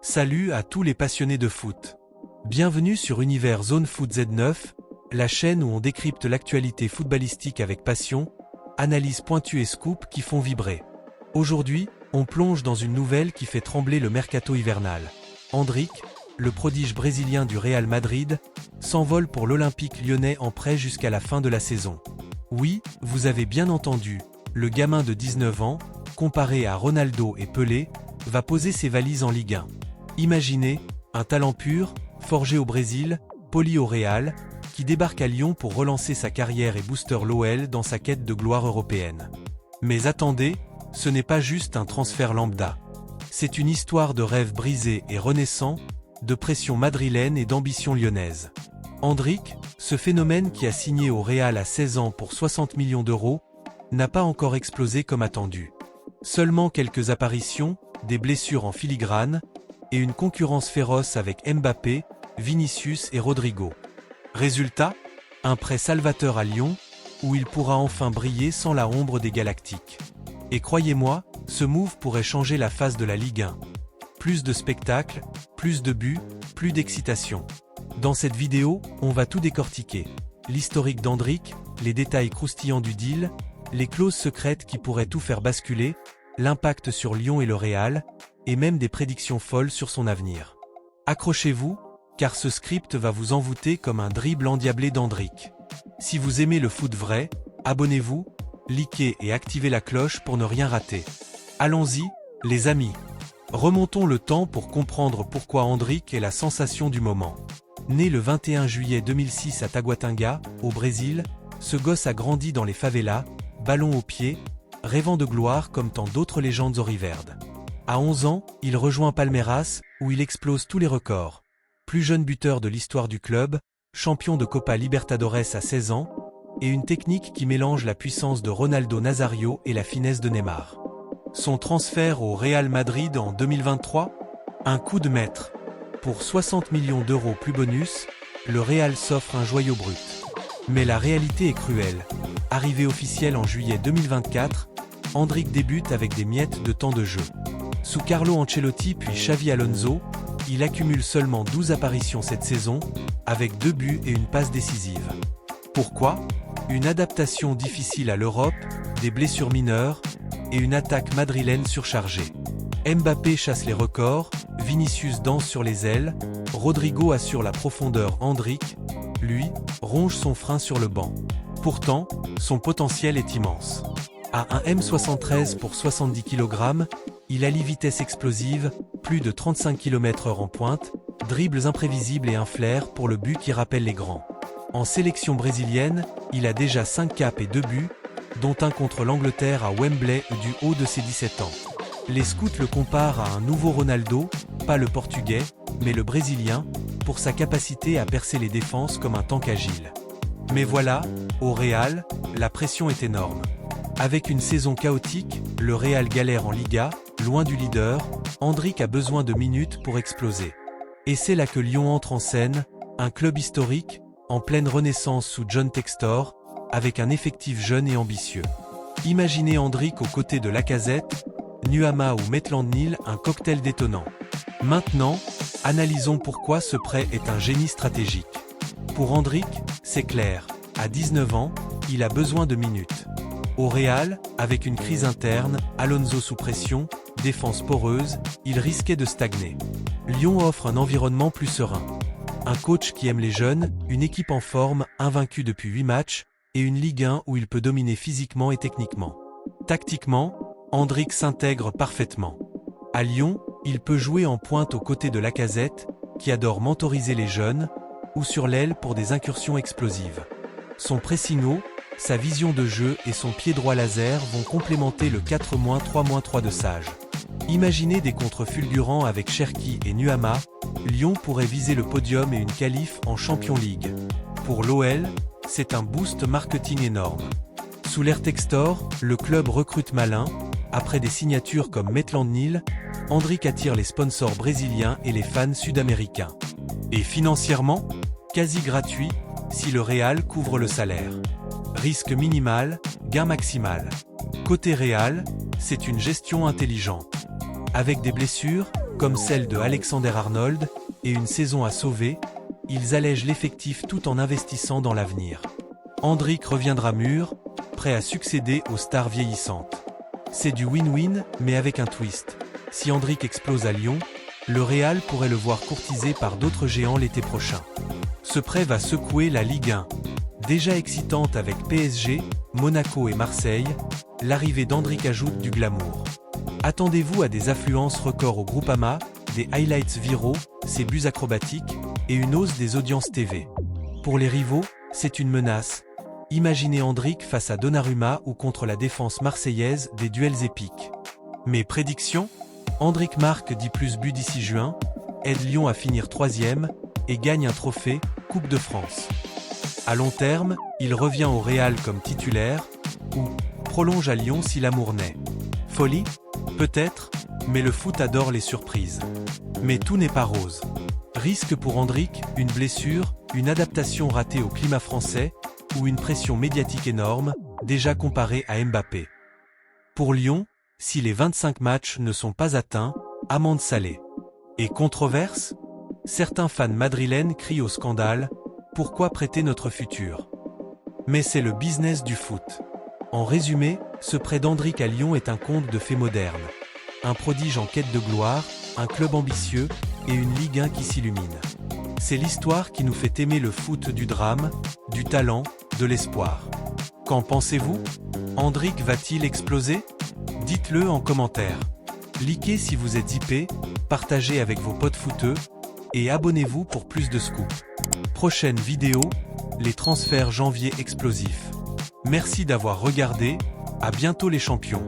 Salut à tous les passionnés de foot. Bienvenue sur Univers Zone Foot Z9, la chaîne où on décrypte l'actualité footballistique avec passion, analyse pointue et scoop qui font vibrer. Aujourd'hui, on plonge dans une nouvelle qui fait trembler le mercato hivernal. Endrick, le prodige brésilien du Real Madrid, s'envole pour l'Olympique lyonnais en prêt jusqu'à la fin de la saison. Oui, vous avez bien entendu, le gamin de 19 ans, comparé à Ronaldo et Pelé, va poser ses valises en Ligue 1. Imaginez, un talent pur, forgé au Brésil, poli au Real, qui débarque à Lyon pour relancer sa carrière et booster l'OL dans sa quête de gloire européenne. Mais attendez, ce n'est pas juste un transfert lambda. C'est une histoire de rêve brisé et renaissant, de pression madrilène et d'ambition lyonnaise. Endrick, ce phénomène qui a signé au Real à 16 ans pour 60 millions d'euros, n'a pas encore explosé comme attendu. Seulement quelques apparitions, des blessures en filigrane, et une concurrence féroce avec Mbappé, Vinicius et Rodrigo. Résultat, un prêt salvateur à Lyon, où il pourra enfin briller sans la ombre des Galactiques. Et croyez-moi, ce move pourrait changer la face de la Ligue 1. Plus de spectacles, plus de buts, plus d'excitation. Dans cette vidéo, on va tout décortiquer. L'historique d'Endrick, les détails croustillants du deal, les clauses secrètes qui pourraient tout faire basculer, l'impact sur Lyon et le Real, et même des prédictions folles sur son avenir. Accrochez-vous, car ce script va vous envoûter comme un dribble endiablé d'Endrick. Si vous aimez le foot vrai, abonnez-vous, likez et activez la cloche pour ne rien rater. Allons-y, les amis. Remontons le temps pour comprendre pourquoi Endrick est la sensation du moment. Né le 21 juillet 2006 à Taguatinga, au Brésil, ce gosse a grandi dans les favelas, ballon au pied, rêvant de gloire comme tant d'autres légendes oriverdes. À 11 ans, il rejoint Palmeiras, où il explose tous les records. Plus jeune buteur de l'histoire du club, champion de Copa Libertadores à 16 ans, et une technique qui mélange la puissance de Ronaldo Nazario et la finesse de Neymar. Son transfert au Real Madrid en 2023, un coup de maître. Pour 60 millions d'euros plus bonus, le Real s'offre un joyau brut. Mais la réalité est cruelle. Arrivé officiel en juillet 2024, Endrick débute avec des miettes de temps de jeu. Sous Carlo Ancelotti puis Xavi Alonso, il accumule seulement 12 apparitions cette saison, avec 2 buts et une passe décisive. Pourquoi ? Une adaptation difficile à l'Europe, des blessures mineures, et une attaque madrilène surchargée. Mbappé chasse les records, Vinicius danse sur les ailes, Rodrigo assure la profondeur. Endrick, lui, ronge son frein sur le banc. Pourtant, son potentiel est immense. À un M73 pour 70 kg, il allie vitesse explosive, plus de 35 km/h en pointe, dribbles imprévisibles et un flair pour le but qui rappelle les grands. En sélection brésilienne, il a déjà 5 caps et 2 buts, dont un contre l'Angleterre à Wembley du haut de ses 17 ans. Les scouts le comparent à un nouveau Ronaldo, pas le portugais, mais le brésilien, pour sa capacité à percer les défenses comme un tank agile. Mais voilà, au Real, la pression est énorme. Avec une saison chaotique, le Real galère en Liga, loin du leader, Endrick a besoin de minutes pour exploser. Et c'est là que Lyon entre en scène, un club historique, en pleine renaissance sous John Textor, avec un effectif jeune et ambitieux. Imaginez Endrick aux côtés de Lacazette, Nuama ou Maitland-Niles, un cocktail détonnant. Maintenant, analysons pourquoi ce prêt est un génie stratégique. Pour Endrick, c'est clair, à 19 ans, il a besoin de minutes. Au Real, avec une crise interne, Alonso sous pression, défense poreuse, il risquait de stagner. Lyon offre un environnement plus serein. Un coach qui aime les jeunes, une équipe en forme, invaincue depuis 8 matchs, et une Ligue 1 où il peut dominer physiquement et techniquement. Tactiquement, Endrick s'intègre parfaitement. À Lyon, il peut jouer en pointe aux côtés de Lacazette, qui adore mentoriser les jeunes, ou sur l'aile pour des incursions explosives. Son pressing haut, sa vision de jeu et son pied droit laser vont complémenter le 4-3-3 de Sage. Imaginez des contres fulgurants avec Cherki et Nuama, Lyon pourrait viser le podium et une qualif en Champions League. Pour l'OL, c'est un boost marketing énorme. Sous l'ère Textor, le club recrute malin, après des signatures comme Maitland-Niles, Endrick attire les sponsors brésiliens et les fans sud-américains. Et financièrement, quasi gratuit, si le Real couvre le salaire. Risque minimal, gain maximal. Côté Real, c'est une gestion intelligente. Avec des blessures, comme celle de Alexander-Arnold, et une saison à sauver, ils allègent l'effectif tout en investissant dans l'avenir. Endrick reviendra mûr, prêt à succéder aux stars vieillissantes. C'est du win-win, mais avec un twist. Si Endrick explose à Lyon, le Real pourrait le voir courtisé par d'autres géants l'été prochain. Ce prêt va secouer la Ligue 1. Déjà excitante avec PSG, Monaco et Marseille, l'arrivée d'Endrick ajoute du glamour. Attendez-vous à des affluences records au Groupama, des highlights viraux, ses buts acrobatiques, et une hausse des audiences TV. Pour les rivaux, c'est une menace. Imaginez Endrick face à Donnarumma ou contre la défense marseillaise, des duels épiques. Mes prédictions ? Endrick marque 10+ buts d'ici juin, aide Lyon à finir 3e, et gagne un trophée, Coupe de France. À long terme, il revient au Real comme titulaire, ou prolonge à Lyon si l'amour naît. Folie ? Peut-être, mais le foot adore les surprises. Mais tout n'est pas rose. Risque pour Endrick, une blessure, une adaptation ratée au climat français, ou une pression médiatique énorme, déjà comparée à Mbappé. Pour Lyon, si les 25 matchs ne sont pas atteints, amende salée. Et controverse ? Certains fans madrilènes crient au scandale, pourquoi prêter notre futur ? Mais c'est le business du foot. En résumé, ce prêt d'Endrick à Lyon est un conte de fées moderne. Un prodige en quête de gloire, un club ambitieux, et une Ligue 1 qui s'illumine. C'est l'histoire qui nous fait aimer le foot du drame, du talent, de l'espoir. Qu'en pensez-vous ? Endrick va-t-il exploser ? Dites-le en commentaire. Likez si vous êtes hypé, partagez avec vos potes footeux, et abonnez-vous pour plus de scoops. Prochaine vidéo, les transferts janvier explosifs. Merci d'avoir regardé, à bientôt les champions.